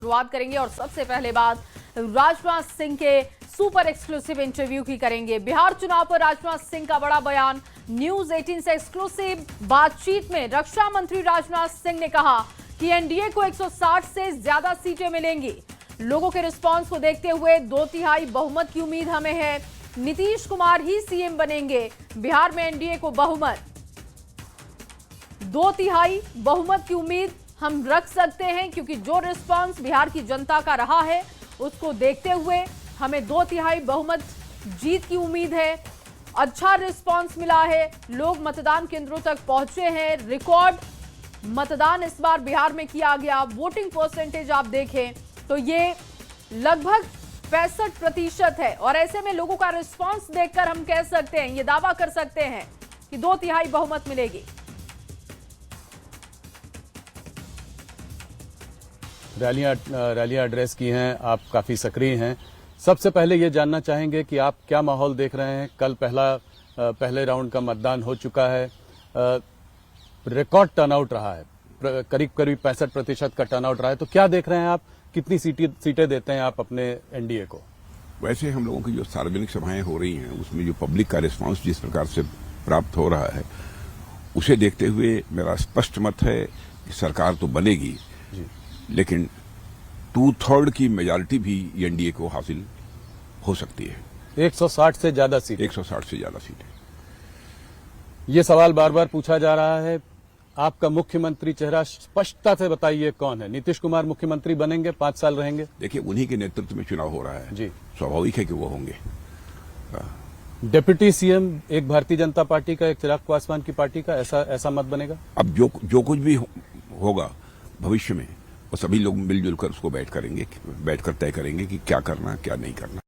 शुरुआत करेंगे और सबसे पहले बात राजनाथ सिंह के सुपर एक्सक्लूसिव इंटरव्यू की करेंगे। बिहार चुनाव पर राजनाथ सिंह का बड़ा बयान। न्यूज 18 से एक्सक्लूसिव बातचीत में रक्षा मंत्री राजनाथ सिंह ने कहा कि एनडीए को 160 से ज्यादा सीटें मिलेंगी। लोगों के रिस्पांस को देखते हुए 2/3 बहुमत की उम्मीद हमें है। नीतीश कुमार ही सीएम बनेंगे। बिहार में एनडीए को बहुमत 2/3 बहुमत की उम्मीद हम रख सकते हैं, क्योंकि जो रिस्पांस बिहार की जनता का रहा है उसको देखते हुए हमें 2/3 बहुमत जीत की उम्मीद है। अच्छा रिस्पांस मिला है, लोग मतदान केंद्रों तक पहुंचे हैं। रिकॉर्ड मतदान इस बार बिहार में किया गया। वोटिंग परसेंटेज आप देखें तो ये लगभग 65% है और ऐसे में लोगों का रिस्पांस देखकर हम कह सकते हैं, ये दावा कर सकते हैं कि 2/3 बहुमत मिलेगी। रैलियां एड्रेस की हैं, आप काफी सक्रिय हैं। सबसे पहले ये जानना चाहेंगे कि आप क्या माहौल देख रहे हैं। कल पहले राउंड का मतदान हो चुका है, रिकॉर्ड टर्नआउट रहा है, करीब 65% का टर्नआउट रहा है। तो क्या देख रहे हैं आप, कितनी सीटें देते हैं आप अपने एनडीए को? वैसे हम लोगों की जो सार्वजनिक सभाएं हो रही हैं उसमें जो पब्लिक का रिस्पांस जिस प्रकार से प्राप्त हो रहा है, उसे देखते हुए मेरा स्पष्ट मत है कि सरकार तो बनेगी, लेकिन 2/3 की मेजॉरिटी भी एनडीए को हासिल हो सकती है। 160 से ज्यादा सीटें। 160 से ज्यादा सीटें। ये सवाल बार बार पूछा जा रहा है। आपका मुख्यमंत्री चेहरा स्पष्टता से बताइए, कौन है? नीतीश कुमार मुख्यमंत्री बनेंगे, 5 साल रहेंगे? देखिए, उन्हीं के नेतृत्व में चुनाव हो रहा है जी, स्वाभाविक है कि वो होंगे। डिप्टी सीएम एक भारतीय जनता पार्टी का, एक चिराग पासवान की पार्टी का, ऐसा मत बनेगा? अब जो कुछ भी होगा भविष्य में, वो सभी लोग मिलजुल कर उसको बैठकर तय करेंगे कि क्या करना क्या नहीं करना।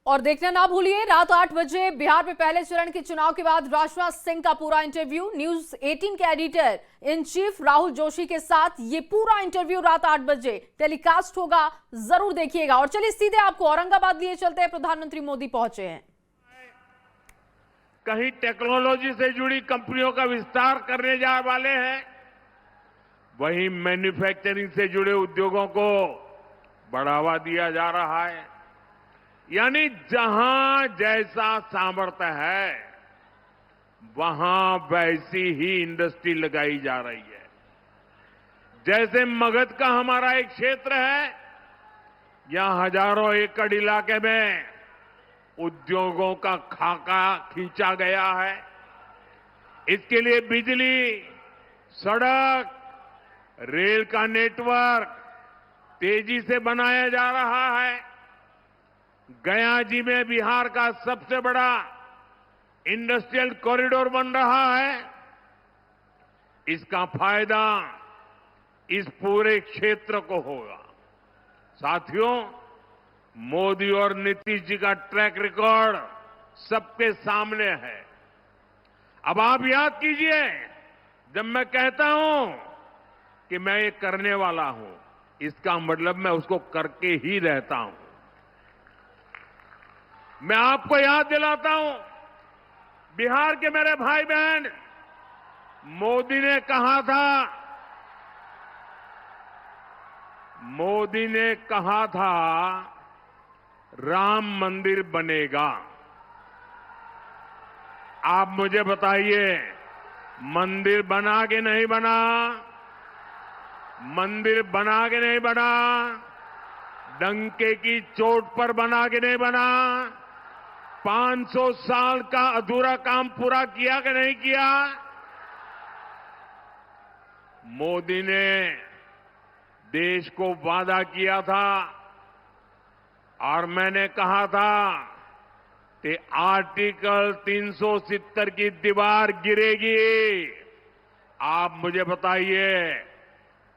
और देखना ना भूलिए, रात 8 बजे बिहार में पहले चरण के चुनाव के बाद राजनाथ सिंह का पूरा इंटरव्यू। न्यूज 18 के editor in chief Rahul Joshi के साथ ये पूरा इंटरव्यू रात 8 बजे टेलीकास्ट होगा, जरूर देखिएगा। और चलिए सीधे आपको औरंगाबाद लिए चलते हैं। प्रधानमंत्री मोदी पहुंचे हैं। कहीं टेक्नोलॉजी से जुड़ी कंपनियों का विस्तार करने जा वाले हैं, वहीं मैन्युफैक्चरिंग से जुड़े उद्योगों को बढ़ावा दिया जा रहा है। यानी जहां जैसा सामर्थ्य है वहां वैसी ही इंडस्ट्री लगाई जा रही है। जैसे मगध का हमारा एक क्षेत्र है, यहां हजारों एकड़ इलाके में उद्योगों का खाका खींचा गया है। इसके लिए बिजली, सड़क, रेल का नेटवर्क तेजी से बनाया जा रहा है। गया जी में बिहार का सबसे बड़ा इंडस्ट्रियल कॉरिडोर बन रहा है। इसका फायदा इस पूरे क्षेत्र को होगा। साथियों, मोदी और नीतीश जी का ट्रैक रिकॉर्ड सबके सामने है। अब आप याद कीजिए, जब मैं कहता हूं कि मैं ये करने वाला हूं, इसका मतलब मैं उसको करके ही रहता हूं। मैं आपको याद दिलाता हूं, बिहार के मेरे भाई बहन, मोदी ने कहा था राम मंदिर बनेगा। आप मुझे बताइए, मंदिर बना के नहीं बना? मंदिर बना के नहीं बना? डंके की चोट पर बना के नहीं बना? 500 साल का अधूरा काम पूरा किया कि नहीं किया? मोदी ने देश को वादा किया था और मैंने कहा था कि आर्टिकल 370 की दीवार गिरेगी। आप मुझे बताइए,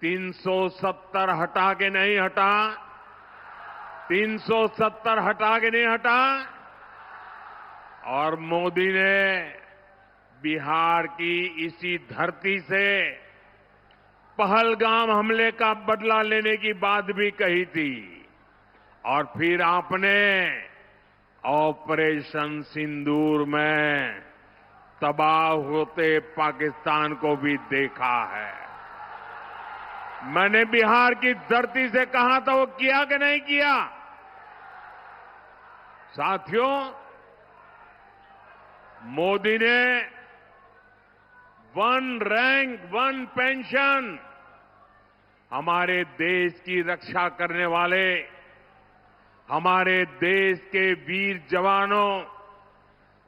370 हटा के नहीं हटा? 370 हटा के नहीं हटा? और मोदी ने बिहार की इसी धरती से पहलगाम हमले का बदला लेने की बात भी कही थी। और फिर आपने ऑपरेशन सिंदूर में तबाह होते पाकिस्तान को भी देखा है। मैंने बिहार की धरती से कहा था, वो किया कि नहीं किया? साथियों, मोदी ने वन रैंक वन पेंशन हमारे देश की रक्षा करने वाले, हमारे देश के वीर जवानों,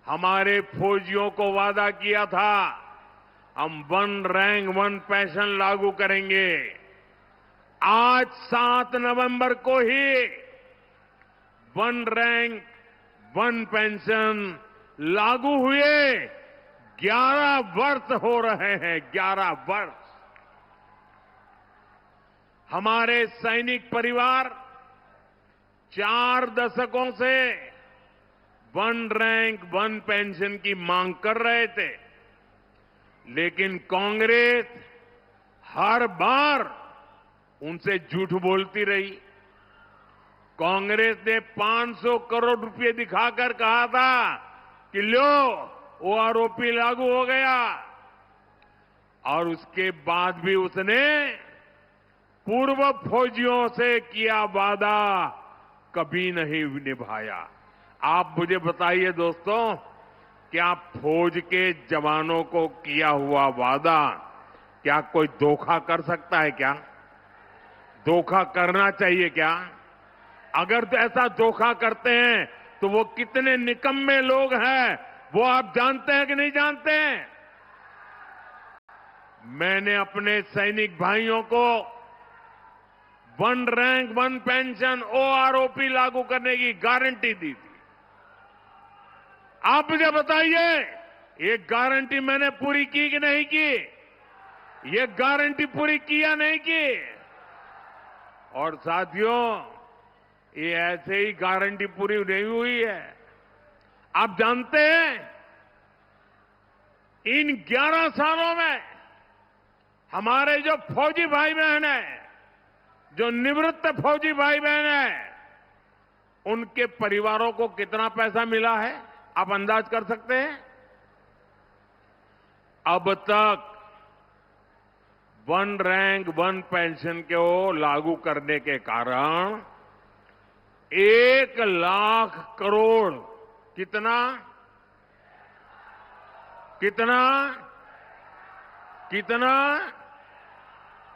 हमारे फौजियों को वादा किया था, हम वन रैंक वन पेंशन लागू करेंगे। आज 7 नवंबर को ही वन रैंक वन पेंशन लागू हुए 11 वर्ष हो रहे हैं। 11 वर्ष। हमारे सैनिक परिवार 4 दशकों से वन रैंक वन पेंशन की मांग कर रहे थे, लेकिन कांग्रेस हर बार उनसे झूठ बोलती रही। कांग्रेस ने 500 करोड़ रुपए दिखाकर कहा था कि लो वो आरोपी लागू हो गया, और उसके बाद भी उसने पूर्व फौजियों से किया वादा कभी नहीं निभाया। आप मुझे बताइए दोस्तों, क्या फौज के जवानों को किया हुआ वादा क्या कोई धोखा कर सकता है? क्या धोखा करना चाहिए क्या? अगर तो ऐसा धोखा करते हैं तो वो कितने निकम्मे लोग हैं, वो आप जानते हैं कि नहीं जानते हैं? मैंने अपने सैनिक भाइयों को one rank one pension OROP लागू करने की गारंटी दी थी। आप मुझे बताइए, ये गारंटी मैंने पूरी की कि नहीं की? ये गारंटी पूरी की या नहीं की? और साथियों, ये ऐसे ही गारंटी पूरी नहीं हुई है। आप जानते हैं, इन 11 सालों में हमारे जो फौजी भाई बहन हैं, जो निवृत्त फौजी भाई बहन हैं, उनके परिवारों को कितना पैसा मिला है? आप अंदाज कर सकते हैं? अब तक वन रैंक वन पेंशन को लागू करने के कारण 1 लाख करोड़ कितना कितना कितना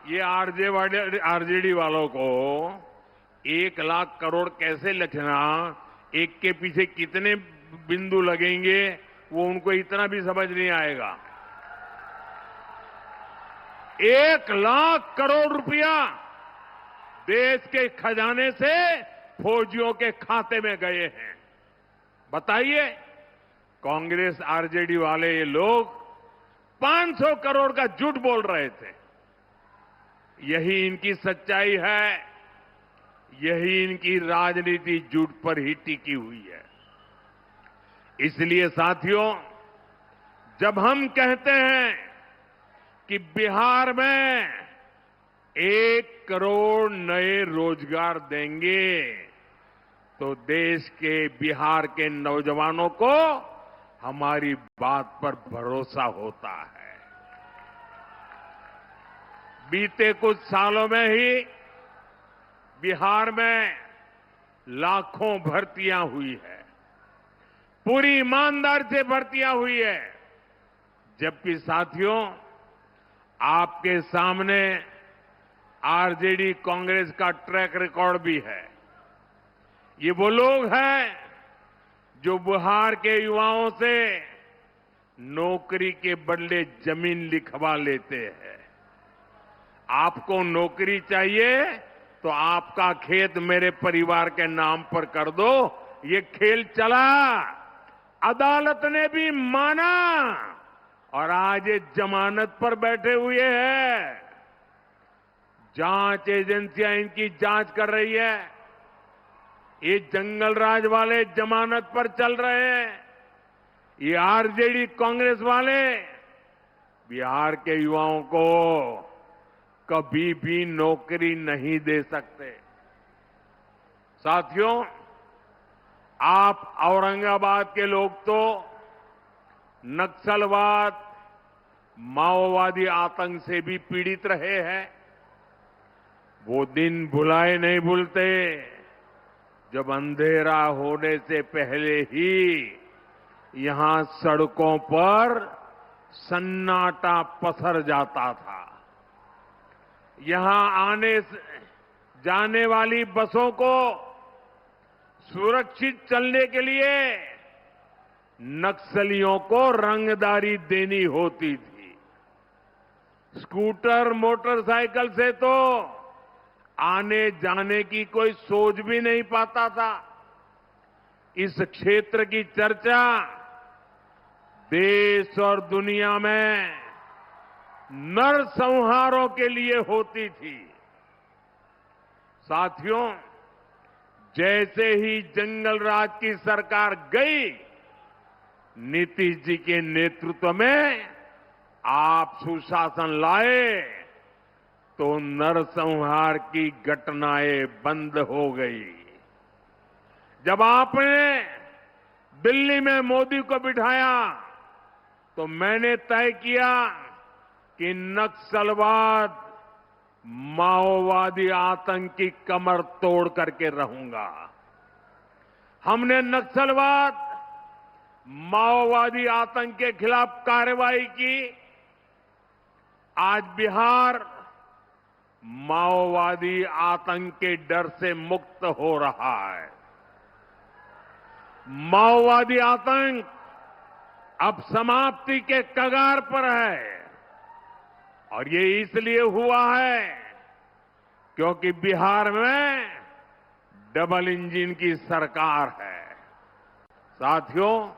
ये आरजेडी वालों को 1 लाख करोड़ कैसे लिखना, एक के पीछे कितने बिंदु लगेंगे, वो उनको इतना भी समझ नहीं आएगा। 1 लाख करोड़ रुपया देश के खजाने से फौजियों के खाते में गए हैं। बताइए, कांग्रेस आरजेडी वाले ये लोग 500 करोड़ का झूठ बोल रहे थे। यही इनकी सच्चाई है, यही इनकी राजनीति झूठ पर ही टिकी हुई है। इसलिए साथियों, जब हम कहते हैं कि बिहार में 1 करोड़ नए रोजगार देंगे, तो देश के बिहार के नौजवानों को हमारी बात पर भरोसा होता है। बीते कुछ सालों में ही बिहार में लाखों भर्तियां हुई है, पूरी ईमानदारी से भर्तियां हुई है। जबकि साथियों, आपके सामने आरजेडी कांग्रेस का ट्रैक रिकॉर्ड भी है। ये वो लोग हैं जो बिहार के युवाओं से नौकरी के बदले जमीन लिखवा लेते हैं। आपको नौकरी चाहिए तो आपका खेत मेरे परिवार के नाम पर कर दो। ये खेल चला, अदालत ने भी माना, और आज ये जमानत पर बैठे हुए हैं। जांच एजेंसियां इनकी जांच कर रही है। ये जंगल राज वाले जमानत पर चल रहे हैं। ये आरजेडी कांग्रेस वाले बिहार के युवाओं को कभी भी नौकरी नहीं दे सकते। साथियों, आप औरंगाबाद के लोग तो नक्सलवाद, माओवादी आतंक से भी पीड़ित रहे हैं। वो दिन भुलाए नहीं भूलते जब अंधेरा होने से पहले ही यहां सड़कों पर सन्नाटा पसर जाता था। यहां आने जाने वाली बसों को सुरक्षित चलने के लिए नक्सलियों को रंगदारी देनी होती थी। स्कूटर मोटरसाइकिल से तो आने जाने की कोई सोच भी नहीं पाता था। इस क्षेत्र की चर्चा देश और दुनिया में नरसंहारों के लिए होती थी। साथियों, जैसे ही जंगल राज की सरकार गई, नीतीश जी के नेतृत्व में आप सुशासन लाए तो नरसंहार की घटनाएं बंद हो गई। जब आपने दिल्ली में मोदी को बिठाया तो मैंने तय किया कि नक्सलवाद माओवादी आतंक की कमर तोड़ करके रहूंगा। हमने नक्सलवाद माओवादी आतंक के खिलाफ कार्रवाई की। आज बिहार माओवादी आतंक के डर से मुक्त हो रहा है। माओवादी आतंक अब समाप्ति के कगार पर है और ये इसलिए हुआ है क्योंकि बिहार में डबल इंजन की सरकार है। साथियों,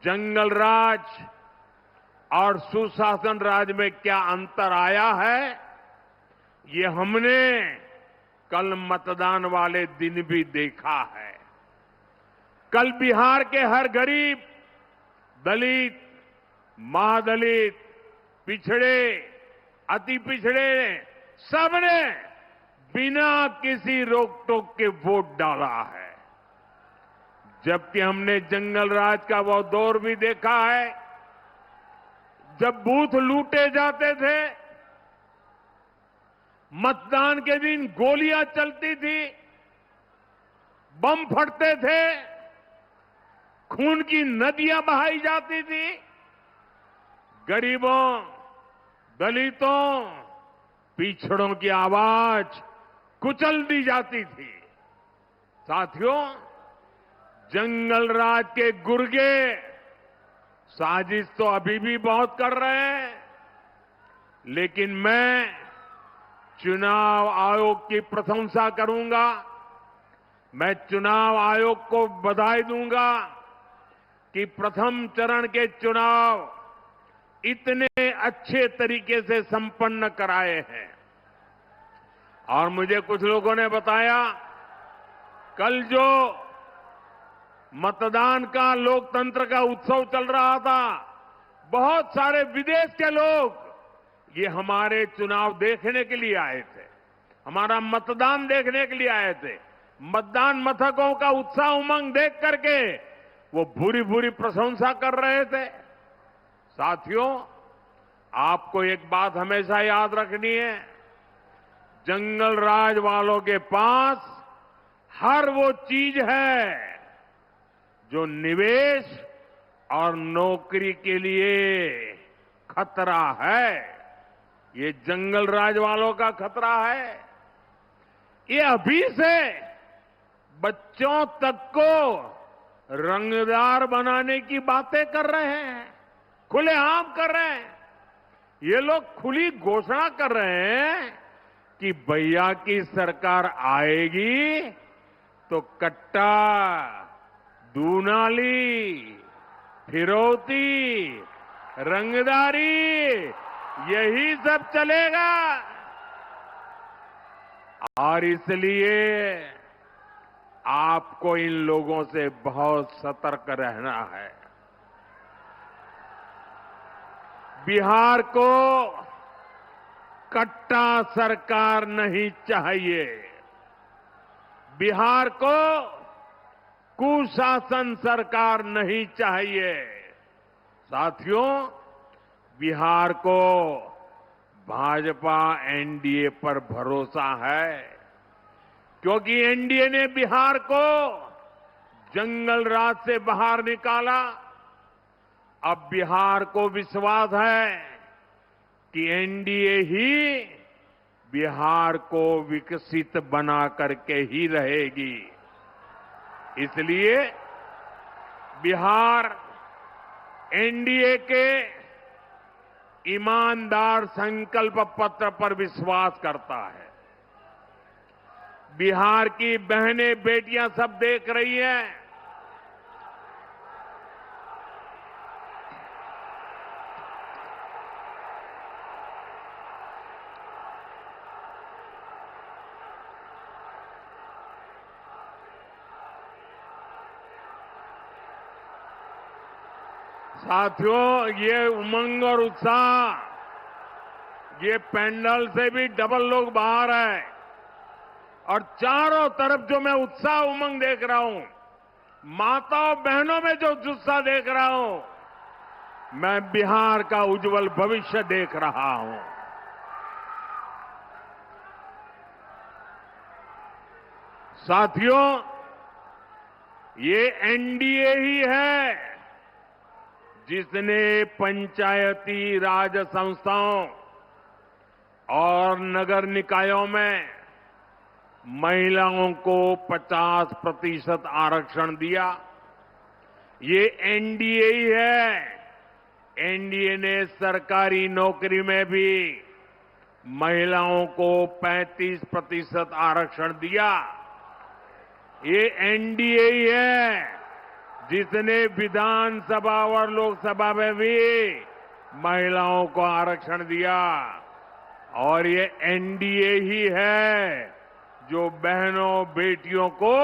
जंगल राज और सुशासन राज में क्या अंतर आया है, ये हमने कल मतदान वाले दिन भी देखा है। कल बिहार के हर गरीब, दलित, महादलित, पिछड़े, अति पिछड़े सबने बिना किसी रोक टोक के वोट डाला है। जबकि हमने जंगल राज का वो दौर भी देखा है जब बूथ लूटे जाते थे, मतदान के दिन गोलियां चलती थी, बम फटते थे, खून की नदियां बहाई जाती थी, गरीबों, दलितों, पिछड़ों की आवाज कुचल दी जाती थी। साथियों, जंगल राज के गुर्गे साजिश तो अभी भी बहुत कर रहे हैं, लेकिन मैं चुनाव आयोग की प्रशंसा करूंगा। मैं चुनाव आयोग को बधाई दूंगा कि प्रथम चरण के चुनाव इतने अच्छे तरीके से संपन्न कराए हैं। और मुझे कुछ लोगों ने बताया, कल जो मतदान का, लोकतंत्र का उत्सव चल रहा था, बहुत सारे विदेश के लोग ये हमारे चुनाव देखने के लिए आए थे, हमारा मतदान देखने के लिए आए थे। मतदान मथकों का उत्साह उमंग देख करके वो भूरी भूरी प्रशंसा कर रहे थे। साथियों, आपको एक बात हमेशा याद रखनी है, जंगल राज वालों के पास हर वो चीज है जो निवेश और नौकरी के लिए खतरा है। ये जंगल राज वालों का खतरा है। ये अभी से बच्चों तक को रंगदार बनाने की बातें कर रहे हैं, खुलेआम कर रहे हैं। ये लोग खुली घोषणा कर रहे हैं कि भैया की सरकार आएगी तो कट्टा, दूनाली, फिरौती, रंगदारी, यही सब चलेगा। और इसलिए आपको इन लोगों से बहुत सतर्क रहना है। बिहार को कट्टा सरकार नहीं चाहिए। बिहार को कुशासन सरकार नहीं चाहिए। साथियों, बिहार को भाजपा एनडीए पर भरोसा है, क्योंकि एनडीए ने बिहार को जंगल राज से बाहर निकाला। अब बिहार को विश्वास है कि एनडीए ही बिहार को विकसित बना करके ही रहेगी। इसलिए बिहार एनडीए के ईमानदार संकल्प पत्र पर विश्वास करता है। बिहार की बहनें बेटियां सब देख रही हैं। साथियों, ये उमंग और उत्साह, ये पैंडल से भी डबल लोग बाहर है और चारों तरफ जो मैं उत्साह उमंग देख रहा हूं, माताओं बहनों में जो उत्साह देख रहा हूं, मैं बिहार का उज्जवल भविष्य देख रहा हूं। साथियों, ये एनडीए ही है जिसने पंचायती राज संस्थाओं और नगर निकायों में महिलाओं को 50% आरक्षण दिया। ये एनडीए ही है। एनडीए ने सरकारी नौकरी में भी महिलाओं को 35% आरक्षण दिया। ये एनडीए ही है जिसने विधानसभा और लोकसभा में भी महिलाओं को आरक्षण दिया। और ये एनडीए ही है जो बहनों बेटियों को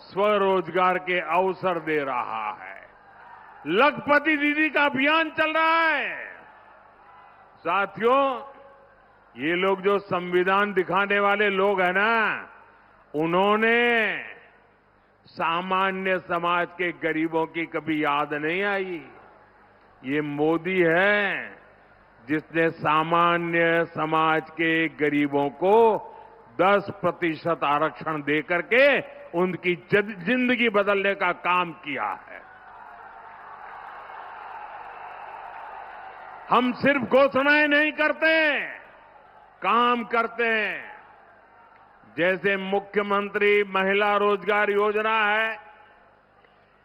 स्वरोजगार के अवसर दे रहा है। लखपति दीदी का अभियान चल रहा है। साथियों, ये लोग जो संविधान दिखाने वाले लोग हैं ना, उन्होंने सामान्य समाज के गरीबों की कभी याद नहीं आई। ये मोदी है जिसने सामान्य समाज के गरीबों को 10% आरक्षण दे करके उनकी जिंदगी बदलने का काम किया है। हम सिर्फ घोषणाएं नहीं करते, काम करते हैं। जैसे मुख्यमंत्री महिला रोजगार योजना है,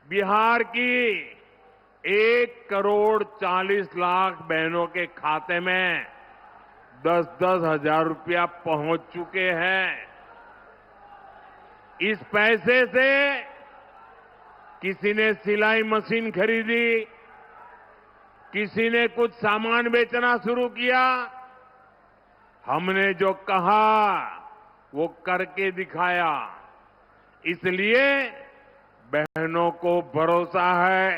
बिहार की 1,40,00,000 बहनों के खाते में 10-10 हजार रुपया पहुंच चुके हैं। इस पैसे से किसी ने सिलाई मशीन खरीदी, किसी ने कुछ सामान बेचना शुरू किया। हमने जो कहा वो करके दिखाया। इसलिए बहनों को भरोसा है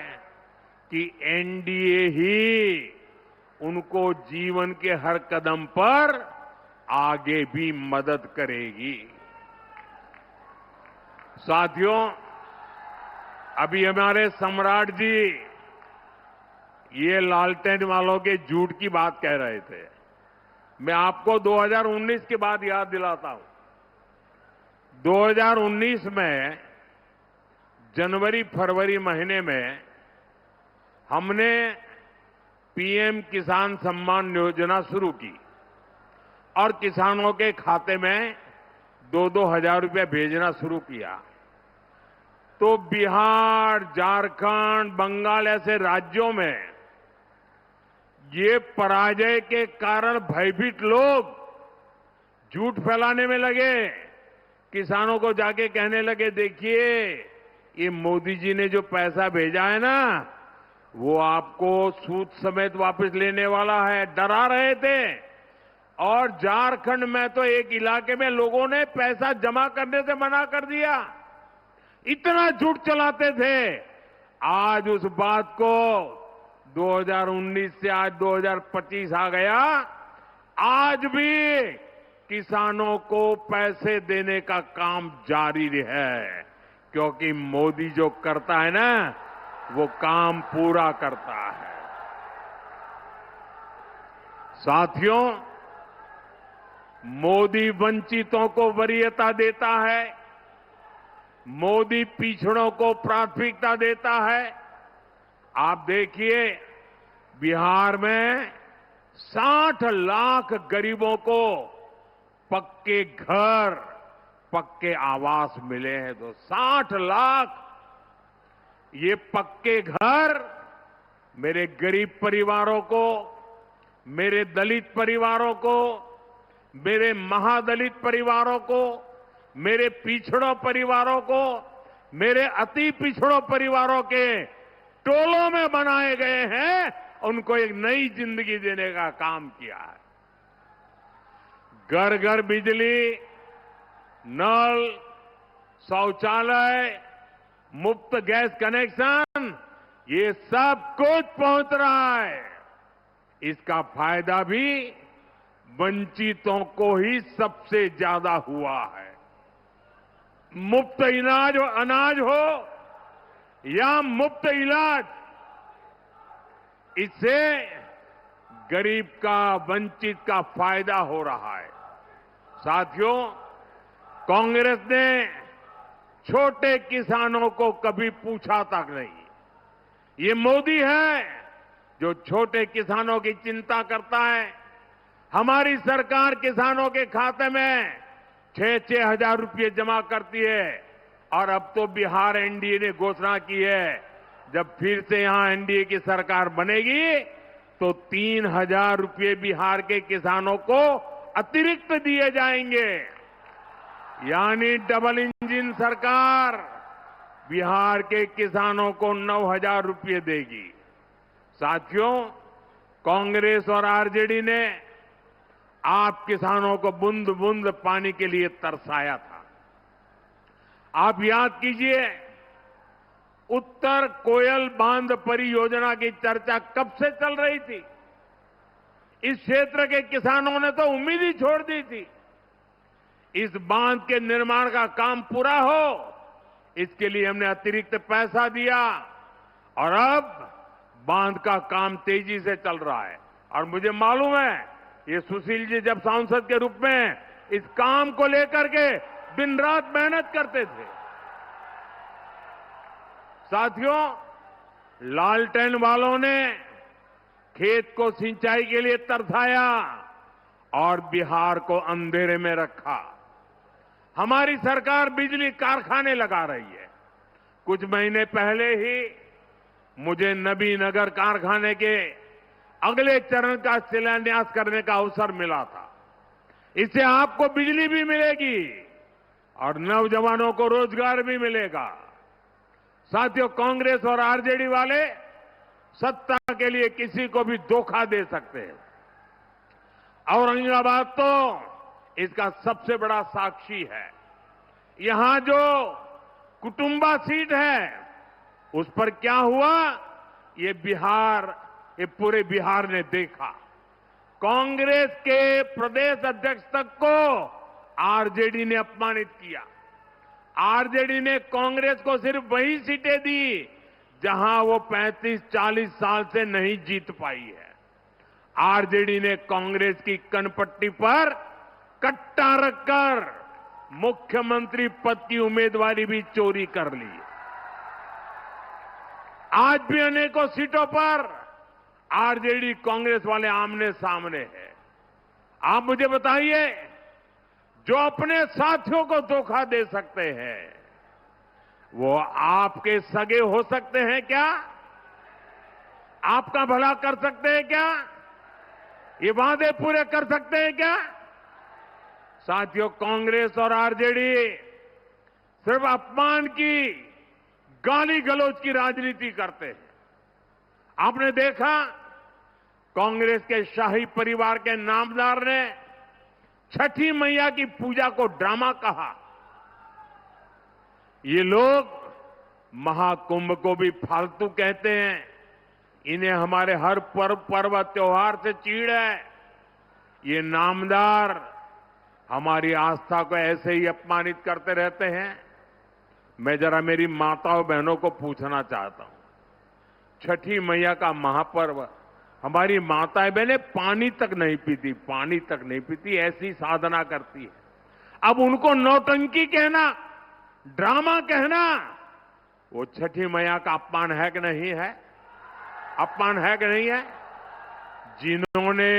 कि एनडीए ही उनको जीवन के हर कदम पर आगे भी मदद करेगी। साथियों, अभी हमारे सम्राट जी ये लालटेन वालों के झूठ की बात कह रहे थे। मैं आपको 2019 की बात याद दिलाता हूं। 2019 में जनवरी फरवरी महीने में हमने पीएम किसान सम्मान योजना शुरू की और किसानों के खाते में 2-2 हजार रुपये भेजना शुरू किया। तो बिहार, झारखंड, बंगाल ऐसे राज्यों में ये पराजय के कारण भयभीत लोग झूठ फैलाने में लगे। किसानों को जाके कहने लगे, देखिए ये मोदी जी ने जो पैसा भेजा है ना, वो आपको सूद समेत वापस लेने वाला है। डरा रहे थे। और झारखंड में तो एक इलाके में लोगों ने पैसा जमा करने से मना कर दिया। इतना झूठ चलाते थे। आज उस बात को 2019 से आज 2025 आ गया, आज भी किसानों को पैसे देने का काम जारी है, क्योंकि मोदी जो करता है ना, वो काम पूरा करता है। साथियों, मोदी वंचितों को वरीयता देता है, मोदी पिछड़ों को प्राथमिकता देता है। आप देखिए, बिहार में 60 लाख गरीबों को पक्के घर, पक्के आवास मिले हैं। तो 60 लाख ये पक्के घर मेरे गरीब परिवारों को, मेरे दलित परिवारों को, मेरे महादलित परिवारों को, मेरे पिछड़ों परिवारों को, मेरे अति पिछड़ों परिवारों के टोलों में बनाए गए हैं। उनको एक नई जिंदगी देने का काम किया है। घर घर बिजली, नल, शौचालय, मुफ्त गैस कनेक्शन, ये सब कुछ पहुंच रहा है। इसका फायदा भी वंचितों को ही सबसे ज्यादा हुआ है। मुफ्त अनाज हो या मुफ्त इलाज, इससे गरीब का, वंचित का फायदा हो रहा है। साथियों, कांग्रेस ने छोटे किसानों को कभी पूछा तक नहीं। ये मोदी है जो छोटे किसानों की चिंता करता है। हमारी सरकार किसानों के खाते में 6-6 हजार रुपये जमा करती है। और अब तो बिहार एनडीए ने घोषणा की है, जब फिर से यहां एनडीए की सरकार बनेगी तो 3,000 रुपये बिहार के किसानों को अतिरिक्त दिए जाएंगे। यानी डबल इंजन सरकार बिहार के किसानों को 9,000 रुपये देगी। साथियों, कांग्रेस और आरजेडी ने आप किसानों को बूंद बूंद पानी के लिए तरसाया था। आप याद कीजिए, उत्तर कोयल बांध परियोजना की चर्चा कब से चल रही थी। इस क्षेत्र के किसानों ने तो उम्मीद ही छोड़ दी थी। इस बांध के निर्माण का काम पूरा हो, इसके लिए हमने अतिरिक्त पैसा दिया और अब बांध का काम तेजी से चल रहा है। और मुझे मालूम है, ये सुशील जी जब सांसद के रूप में इस काम को लेकर के दिन रात मेहनत करते थे। साथियों, लालटेन वालों ने खेत को सिंचाई के लिए तरसाया और बिहार को अंधेरे में रखा। हमारी सरकार बिजली कारखाने लगा रही है। कुछ महीने पहले ही मुझे नबीनगर कारखाने के अगले चरण का शिलान्यास करने का अवसर मिला था। इससे आपको बिजली भी मिलेगी और नौजवानों को रोजगार भी मिलेगा। साथियों, कांग्रेस और आरजेडी वाले सत्ता के लिए किसी को भी धोखा दे सकते हैं। औरंगाबाद तो इसका सबसे बड़ा साक्षी है। यहां जो कुटुंबा सीट है, उस पर क्या हुआ, ये पूरे बिहार ने देखा। कांग्रेस के प्रदेश अध्यक्ष तक को आरजेडी ने अपमानित किया। आरजेडी ने कांग्रेस को सिर्फ वही सीटें दी जहां वो 35-40 साल से नहीं जीत पाई है। आरजेडी ने कांग्रेस की कनपट्टी पर कट्टा रखकर मुख्यमंत्री पद की उम्मीदवारी भी चोरी कर ली। आज भी अनेकों सीटों पर आरजेडी कांग्रेस वाले आमने सामने हैं। आप मुझे बताइए, जो अपने साथियों को धोखा दे सकते हैं, वो आपके सगे हो सकते हैं क्या? आपका भला कर सकते हैं क्या? ये वादे पूरे कर सकते हैं क्या? साथियों, कांग्रेस और आरजेडी सिर्फ अपमान की, गाली गलौज की राजनीति करते हैं। आपने देखा, कांग्रेस के शाही परिवार के नामदार ने छठी मैया की पूजा को ड्रामा कहा। ये लोग महाकुंभ को भी फालतू कहते हैं। इन्हें हमारे हर पर्व त्योहार से चीड़ है। ये नामदार हमारी आस्था को ऐसे ही अपमानित करते रहते हैं। मैं जरा मेरी माताओं बहनों को पूछना चाहता हूं, छठी मैया का महापर्व हमारी माताएं बहनें पानी तक नहीं पीती, ऐसी साधना करती है। अब उनको नौटंकी कहना, ड्रामा कहना, वो छठी मैया का अपमान है कि नहीं है? अपमान है कि नहीं है? जिन्होंने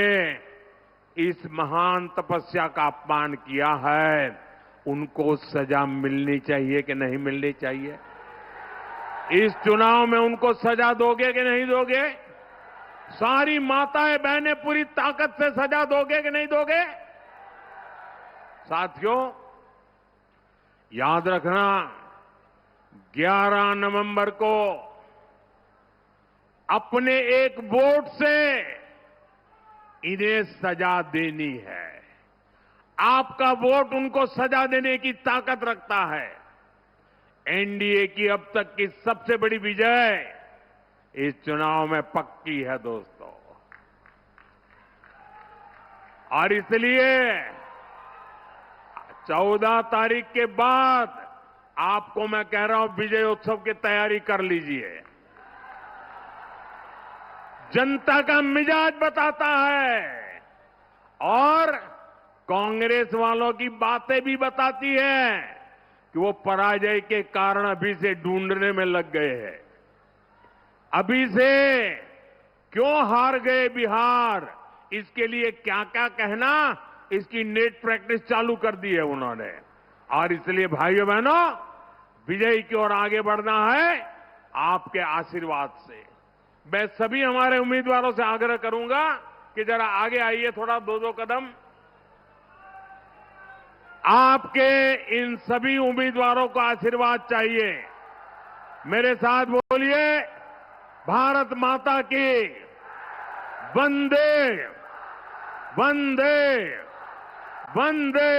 इस महान तपस्या का अपमान किया है, उनको सजा मिलनी चाहिए कि नहीं मिलनी चाहिए? इस चुनाव में उनको सजा दोगे कि नहीं दोगे? सारी माताएं बहनें पूरी ताकत से सजा दोगे कि नहीं दोगे? साथियों, याद रखना, 11 नवंबर को अपने एक वोट से इन्हें सजा देनी है। आपका वोट उनको सजा देने की ताकत रखता है। एनडीए की अब तक की सबसे बड़ी विजय इस चुनाव में पक्की है दोस्तों, और इसलिए 14 तारीख के बाद आपको मैं कह रहा हूं, विजय उत्सव की तैयारी कर लीजिए। जनता का मिजाज बताता है और कांग्रेस वालों की बातें भी बताती है कि वो पराजय के कारण अभी से ढूंढने में लग गए हैं। अभी से क्यों हार गए बिहार, इसके लिए क्या क्या कहना, इसकी नेट प्रैक्टिस चालू कर दी है उन्होंने। और इसलिए भाइयों बहनों, विजय की ओर आगे बढ़ना है आपके आशीर्वाद से। मैं सभी हमारे उम्मीदवारों से आग्रह करूंगा कि जरा आगे आइए, थोड़ा 2-2 कदम। आपके इन सभी उम्मीदवारों को आशीर्वाद चाहिए। मेरे साथ बोलिए, भारत माता की वंदे वंदे वंदे।